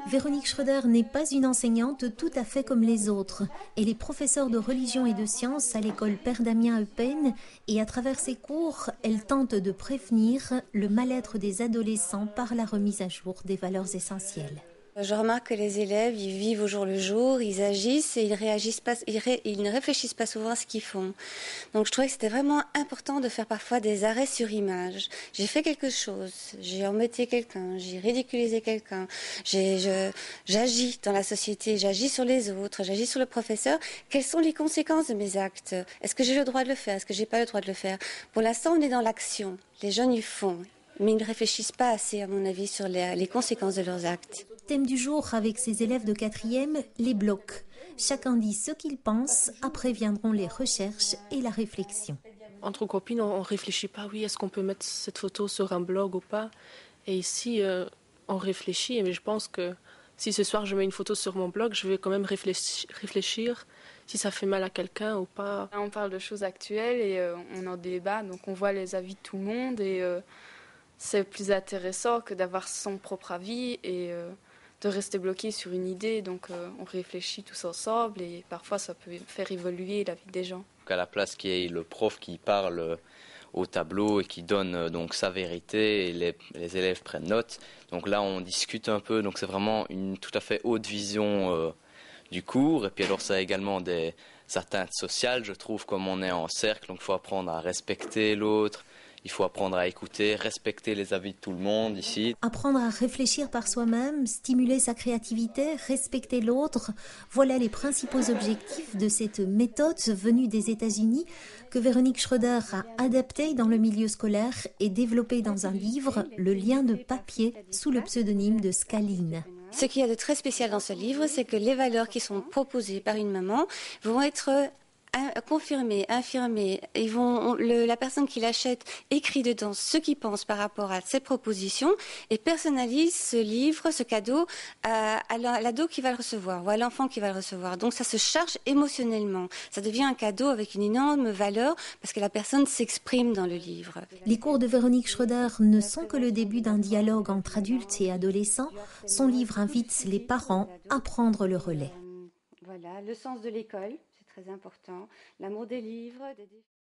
Véronique Schröder n'est pas une enseignante tout à fait comme les autres. Elle est professeure de religion et de sciences à l'école Père Damien Eupen et à travers ses cours, elle tente de prévenir le mal-être des adolescents par la remise à jour des valeurs essentielles. Je remarque que les élèves, ils vivent au jour le jour, ils agissent et ils réagissent pas, ils ne réfléchissent pas souvent à ce qu'ils font. Donc je trouvais que c'était vraiment important de faire parfois des arrêts sur image. J'ai fait quelque chose, j'ai embêté quelqu'un, j'ai ridiculisé quelqu'un, j'agis dans la société, j'agis sur les autres, j'agis sur le professeur. Quelles sont les conséquences de mes actes? Est-ce que j'ai le droit de le faire? Est-ce que j'ai pas le droit de le faire? Pour l'instant, on est dans l'action. Les jeunes y font. Mais ils ne réfléchissent pas assez, à mon avis, sur les conséquences de leurs actes. Thème du jour avec ses élèves de 4e, les blocs. Chacun dit ce qu'il pense, après viendront les recherches et la réflexion. Entre copines, on ne réfléchit pas, oui, est-ce qu'on peut mettre cette photo sur un blog ou pas? Et ici, on réfléchit, mais je pense que si ce soir je mets une photo sur mon blog, je vais quand même réfléchir si ça fait mal à quelqu'un ou pas. On parle de choses actuelles et on en débat, donc on voit les avis de tout le monde et c'est plus intéressant que d'avoir son propre avis et de rester bloqué sur une idée. Donc on réfléchit tous ensemble et parfois ça peut faire évoluer la vie des gens. À la place qu'il y ait le prof qui parle au tableau et qui donne donc sa vérité et les élèves prennent note. Donc là on discute un peu, donc c'est vraiment une tout à fait haute vision du cours. Et puis alors ça a également des atteintes sociales, je trouve, comme on est en cercle, donc il faut apprendre à respecter l'autre. Il faut apprendre à écouter, respecter les avis de tout le monde ici. Apprendre à réfléchir par soi-même, stimuler sa créativité, respecter l'autre, voilà les principaux objectifs de cette méthode venue des États-Unis que Véronique Schröder a adaptée dans le milieu scolaire et développée dans un livre, Le lien de papier, sous le pseudonyme de Scaline. Ce qu'il y a de très spécial dans ce livre, c'est que les valeurs qui sont proposées par une maman vont être confirmé, infirmé, la personne qui l'achète écrit dedans ce qu'il pense par rapport à cette proposition et personnalise ce livre, ce cadeau à l'ado qui va le recevoir ou à l'enfant qui va le recevoir. Donc ça se charge émotionnellement. Ça devient un cadeau avec une énorme valeur parce que la personne s'exprime dans le livre. Les cours de Véronique Schröder ne sont que le début d'un dialogue entre adultes et adolescents. Son livre invite les parents à prendre le relais. Voilà, le sens de l'école. Très important, l'amour des livres,